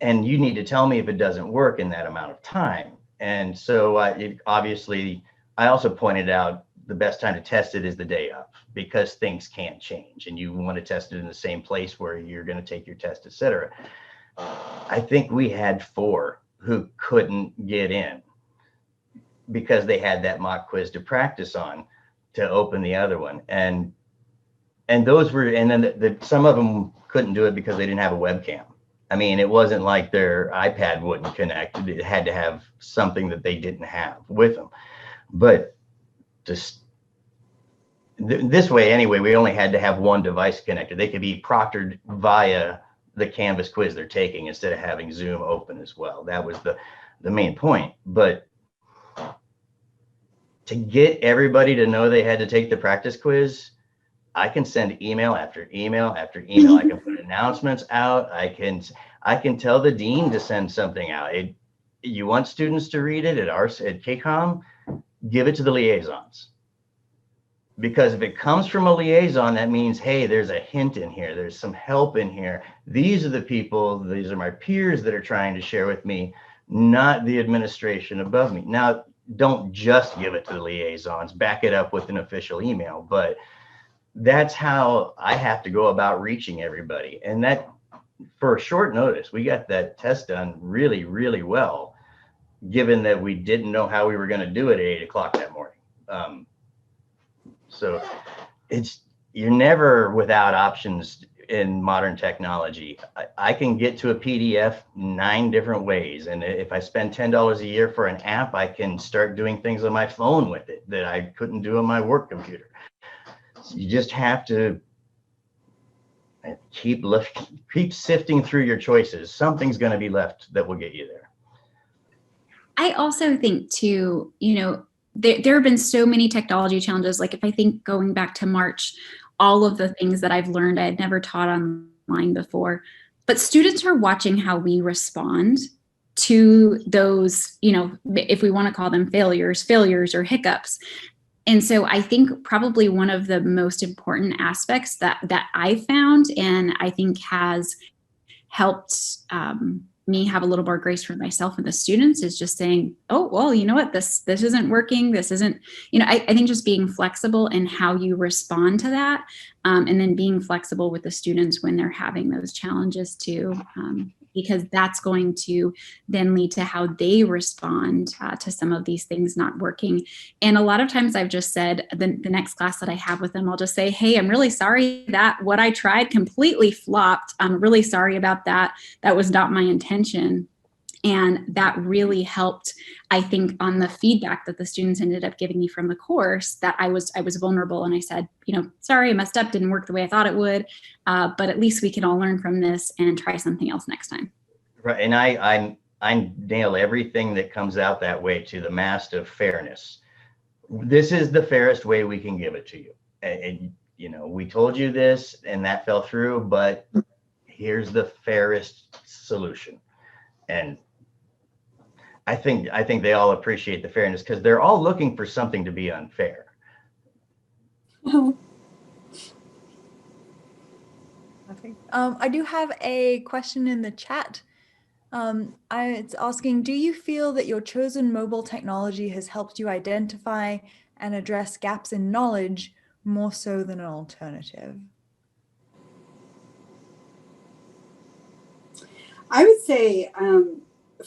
and you need to tell me if it doesn't work in that amount of time. And so obviously, I also pointed out the best time to test it is the day of, because things can change and you want to test it in the same place where you're going to take your test, et cetera. I think we had 4 who couldn't get in because they had that mock quiz to practice on to open the other one. And those were, and then some of them couldn't do it because they didn't have a webcam. I mean, it wasn't like their iPad wouldn't connect. It had to have something that they didn't have with them. But just this way, anyway, we only had to have 1 device connected. They could be proctored via the Canvas quiz they're taking instead of having Zoom open as well. That was the main point. But to get everybody to know they had to take the practice quiz, I can send email after email after email. I can put announcements out. I can tell the dean to send something out. You want students to read it at KCOM, give it to the liaisons. Because if it comes from a liaison, that means, hey, there's a hint in here. There's some help in here. These are the people, these are my peers that are trying to share with me, not the administration above me. Now, don't just give it to the liaisons, back it up with an official email, but that's how I have to go about reaching everybody. And that, for a short notice, we got that test done really, really well, given that we didn't know how we were going to do it at 8 o'clock that morning. So you're never without options in modern technology. I can get to a PDF 9 different ways. And if I spend $10 a year for an app, I can start doing things on my phone with it that I couldn't do on my work computer. So you just have to keep sifting through your choices. Something's going to be left that will get you there. I also think too, there have been so many technology challenges. Like if I think going back to March, all of the things that I've learned, I had never taught online before, but students are watching how we respond to those, if we want to call them failures or hiccups. And so I think probably one of the most important aspects that I found, and I think has helped me have a little more grace for myself and the students, is just saying, oh, well, you know what, this isn't working. This isn't, I think just being flexible in how you respond to that. And then being flexible with the students when they're having those challenges too, because that's going to then lead to how they respond to some of these things not working. And a lot of times I've just said, the next class that I have with them, I'll just say, hey, I'm really sorry that what I tried completely flopped. I'm really sorry about that. That was not my intention. And that really helped, I think, on the feedback that the students ended up giving me from the course, that I was vulnerable. And I said, sorry, I messed up, didn't work the way I thought it would, but at least we can all learn from this and try something else next time. Right. And I nail everything that comes out that way to the mast of fairness. This is the fairest way we can give it to you. And we told you this and that fell through, but here's the fairest solution. And I think they all appreciate the fairness because they're all looking for something to be unfair. I do have a question in the chat. It's asking, do you feel that your chosen mobile technology has helped you identify and address gaps in knowledge more so than an alternative? I would say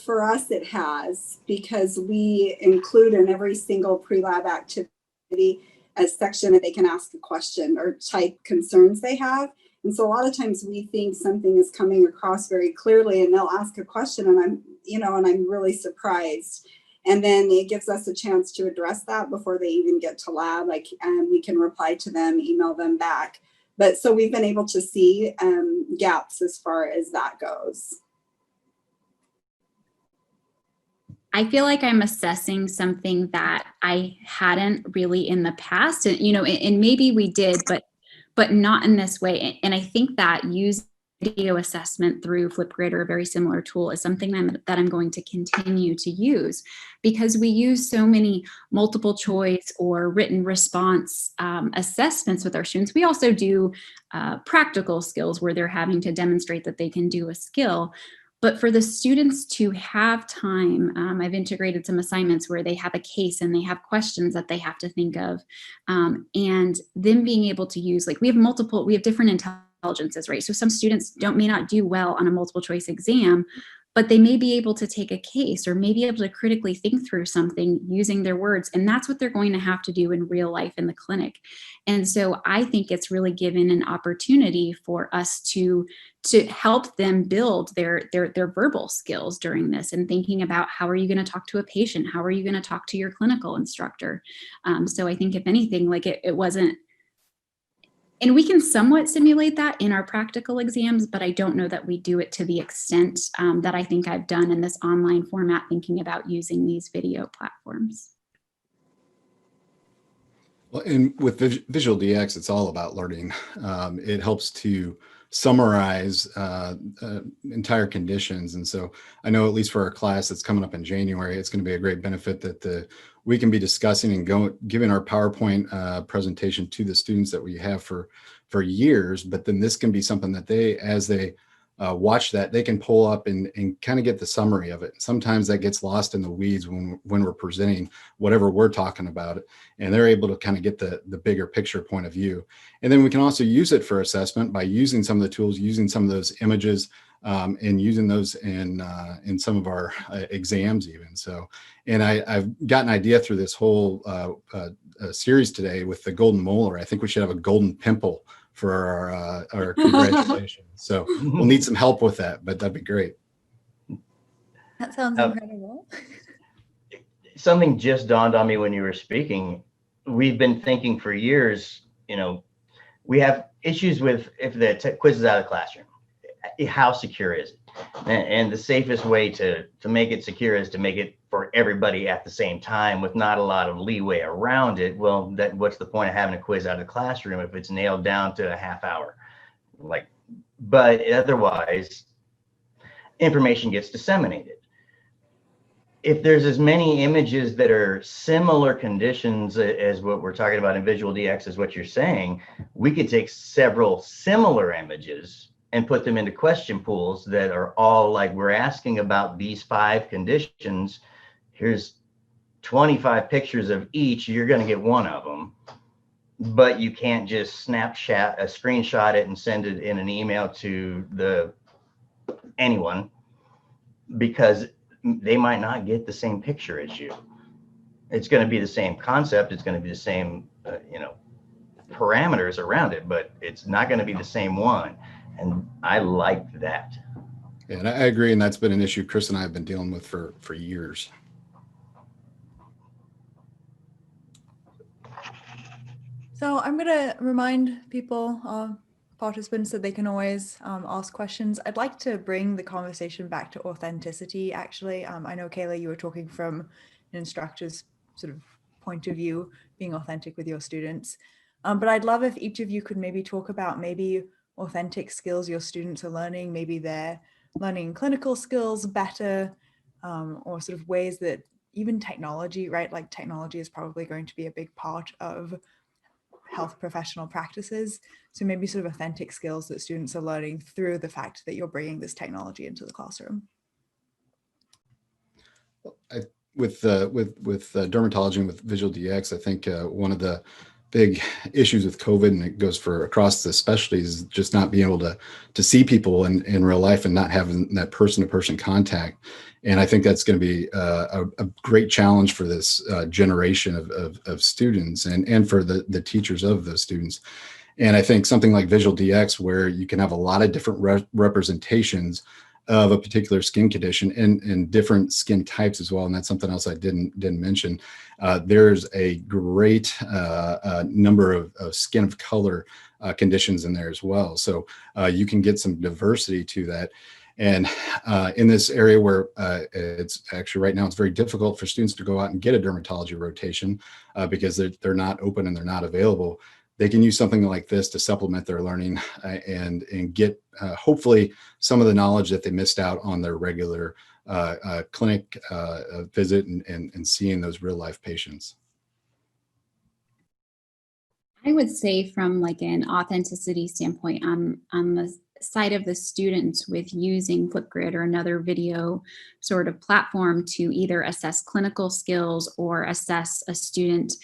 for us it has, because we include in every single pre-lab activity a section that they can ask a question or type concerns they have. And so a lot of times we think something is coming across very clearly and they'll ask a question and I'm really surprised. And then it gives us a chance to address that before they even get to lab, and we can reply to them, email them back. But so we've been able to see gaps as far as that goes. I feel like I'm assessing something that I hadn't really in the past, and maybe we did, but not in this way. And I think that using video assessment through Flipgrid, or a very similar tool, is something that I'm going to continue to use, because we use so many multiple choice or written response assessments with our students. We also do practical skills where they're having to demonstrate that they can do a skill. But for the students to have time, I've integrated some assignments where they have a case and they have questions that they have to think of. And then being able to use, we have different intelligences, right? So some students may not do well on a multiple choice exam, but they may be able to take a case or maybe able to critically think through something using their words. And that's what they're going to have to do in real life in the clinic. And so I think it's really given an opportunity for us to help them build their verbal skills during this, and thinking about, how are you going to talk to a patient? How are you going to talk to your clinical instructor? So I think if anything, it wasn't, and we can somewhat simulate that in our practical exams, but I don't know that we do it to the extent that I think I've done in this online format, thinking about using these video platforms. Well, and with Visual DX, it's all about learning. It helps to summarize entire conditions. And so I know, at least for our class that's coming up in January, it's going to be a great benefit that we can be discussing and giving our PowerPoint presentation to the students that we have for years. But then this can be something that as they watch that, they can pull up and kind of get the summary of it. Sometimes that gets lost in the weeds when we're presenting whatever we're talking about it, and they're able to kind of get the bigger picture point of view. And then we can also use it for assessment by using some of the tools, using some of those images, and using those in some of our exams even. So, and I've got an idea through this whole series today with the golden molar. I think we should have a golden pimple for our congratulations. So we'll need some help with that, but that'd be great. That sounds incredible. Something just dawned on me when you were speaking. We've been thinking for years, we have issues with if the quiz is out of the classroom. How secure is it? And the safest way to make it secure is to make it for everybody at the same time with not a lot of leeway around it. Well, what's the point of having a quiz out of the classroom if it's nailed down to a half hour? But otherwise, information gets disseminated. If there's as many images that are similar conditions as what we're talking about in Visual DX is what you're saying, we could take several similar images and put them into question pools that are all like, we're asking about these 5 conditions. Here's 25 pictures of each. You're going to get one of them, but you can't just screenshot it and send it in an email to anyone, because they might not get the same picture as you. It's going to be the same concept. It's going to be the same, parameters around it, but it's not going to be the same one. And I like that. Yeah, and I agree. And that's been an issue Chris and I have been dealing with for years. So I'm going to remind people, participants, that they can always ask questions. I'd like to bring the conversation back to authenticity, actually. I know, Kayla, you were talking from an instructor's sort of point of view, being authentic with your students. But I'd love if each of you could maybe talk about maybe authentic skills your students are learning, maybe they're learning clinical skills better, or sort of ways that even technology, right? Like technology is probably going to be a big part of health professional practices. So maybe sort of authentic skills that students are learning through the fact that you're bringing this technology into the classroom. With dermatology and with Visual DX, I think one of the big issues with COVID, and it goes for across the specialties, is just not being able to see people in real life and not having that person-to-person contact. And I think that's going to be a great challenge for this generation of students and for the teachers of those students. And I think something like Visual DX, where you can have a lot of different representations of a particular skin condition and different skin types as well. And that's something else I didn't mention. There's a great number of skin of color conditions in there as well. So you can get some diversity to that. And in this area where it's actually right now, it's very difficult for students to go out and get a dermatology rotation because they're not open and they're not available. They can use something like this to supplement their learning and get hopefully some of the knowledge that they missed out on their regular clinic visit and seeing those real life patients. I would say from like an authenticity standpoint, on the side of the students with using Flipgrid or another video sort of platform to either assess clinical skills or assess a student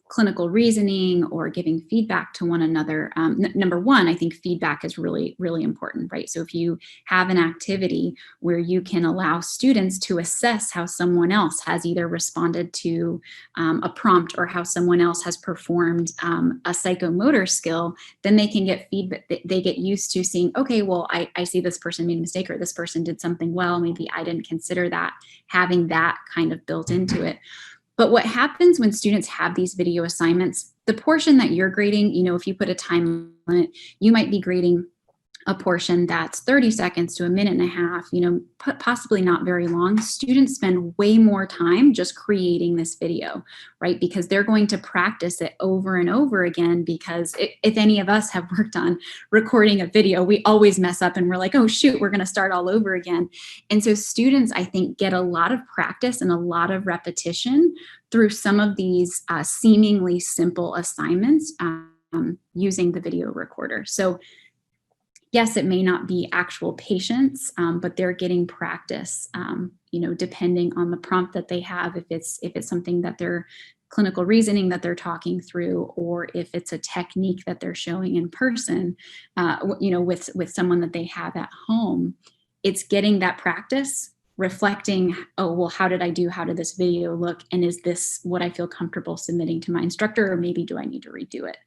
clinical reasoning or giving feedback to one another. Number one, I think feedback is really, really important, right? So if you have an activity where you can allow students to assess how someone else has either responded to a prompt or how someone else has performed a psychomotor skill, then they can get feedback. They get used to seeing, okay, well, I see this person made a mistake or this person did something well. Maybe I didn't consider that, having that kind of built into it. But what happens when students have these video assignments, the portion that you're grading, if you put a time limit, you might be grading a portion that's 30 seconds to a minute and a half, possibly not very long, students spend way more time just creating this video, right? Because they're going to practice it over and over again, because if any of us have worked on recording a video, we always mess up and we're like, oh shoot, we're going to start all over again. And so students, I think, get a lot of practice and a lot of repetition through some of these seemingly simple assignments using the video recorder. So yes, it may not be actual patients, but they're getting practice, depending on the prompt that they have, if it's something that they're clinical reasoning that they're talking through, or if it's a technique that they're showing in person, with someone that they have at home. It's getting that practice, reflecting, oh, well, how did I do? How did this video look? And is this what I feel comfortable submitting to my instructor, or maybe do I need to redo it?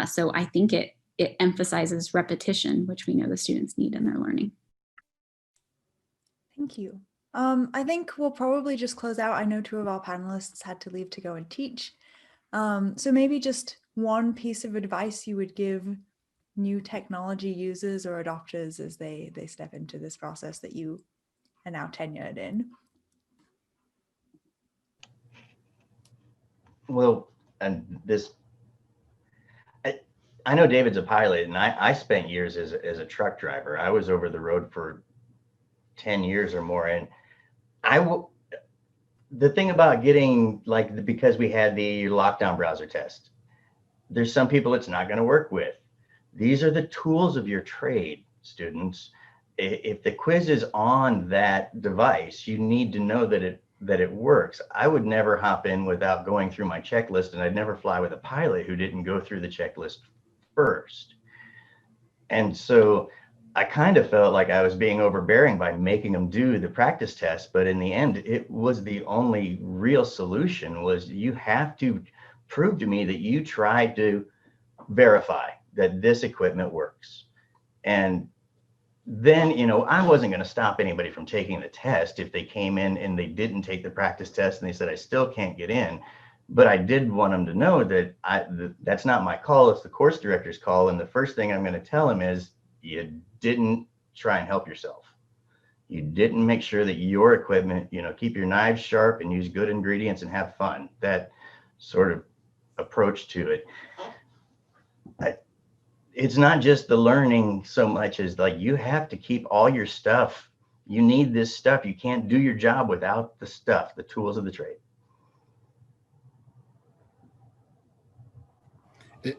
So I think it emphasizes repetition, which we know the students need in their learning. Thank you. I think we'll probably just close out. I know 2 of our panelists had to leave to go and teach. So maybe just one piece of advice you would give new technology users or adopters as they step into this process that you are now tenured in. Well, and I know David's a pilot, and I spent years as a truck driver. I was over the road for 10 years or more. And the thing about getting, because we had the lockdown browser test, there's some people it's not going to work with. These are the tools of your trade, students. If the quiz is on that device, you need to know that it works. I would never hop in without going through my checklist, and I'd never fly with a pilot who didn't go through the checklist first. And so I kind of felt like I was being overbearing by making them do the practice test, but in the end, it was the only real solution. Was you have to prove to me that you tried to verify that this equipment works. And then, I wasn't going to stop anybody from taking the test if they came in and they didn't take the practice test and they said, I still can't get in. But I did want them to know that that's not my call. It's the course director's call. And the first thing I'm going to tell them is, you didn't try and help yourself. You didn't make sure that your equipment, keep your knives sharp and use good ingredients and have fun. That sort of approach to it. It's not just the learning so much as you have to keep all your stuff. You need this stuff. You can't do your job without the stuff, the tools of the trade.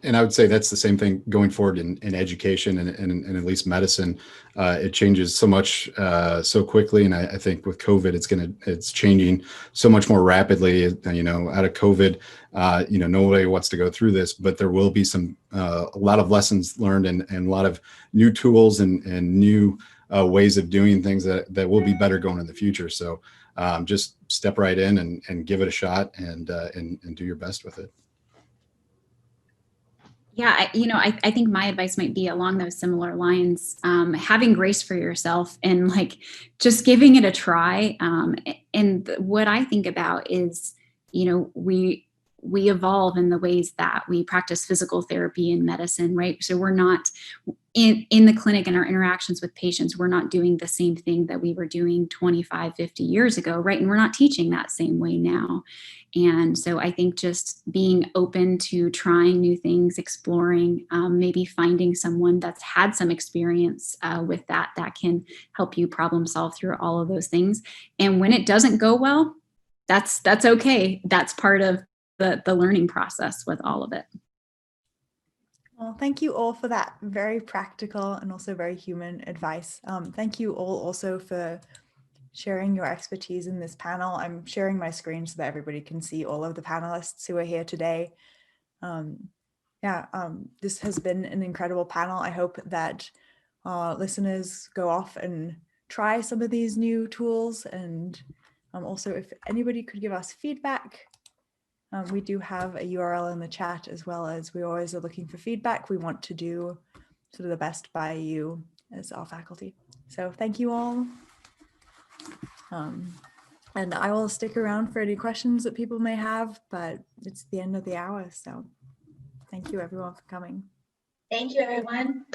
And I would say that's the same thing going forward in education and at least medicine. It changes so much so quickly, and I think with COVID, it's changing so much more rapidly. Out of COVID, nobody wants to go through this, but there will be a lot of lessons learned and a lot of new tools and new ways of doing things that will be better going in the future. So just step right in and give it a shot and do your best with it. Yeah, I think my advice might be along those similar lines, having grace for yourself and just giving it a try. And what I think about is, we evolve in the ways that we practice physical therapy and medicine, right? So we're not in the clinic and our interactions with patients, we're not doing the same thing that we were doing 25, 50 years ago, right? And we're not teaching that same way now. And so I think just being open to trying new things, exploring, maybe finding someone that's had some experience with that can help you problem solve through all of those things. And when it doesn't go well, that's okay. That's part of the learning process with all of it. Well, thank you all for that very practical and also very human advice. Thank you all also for sharing your expertise in this panel. I'm sharing my screen so that everybody can see all of the panelists who are here today. This has been an incredible panel. I hope that listeners go off and try some of these new tools. And also, if anybody could give us feedback, we do have a URL in the chat, as well as we always are looking for feedback. We want to do sort of the best by you as our faculty. So thank you all. And I will stick around for any questions that people may have, but it's the end of the hour. So thank you everyone for coming. Thank you, everyone.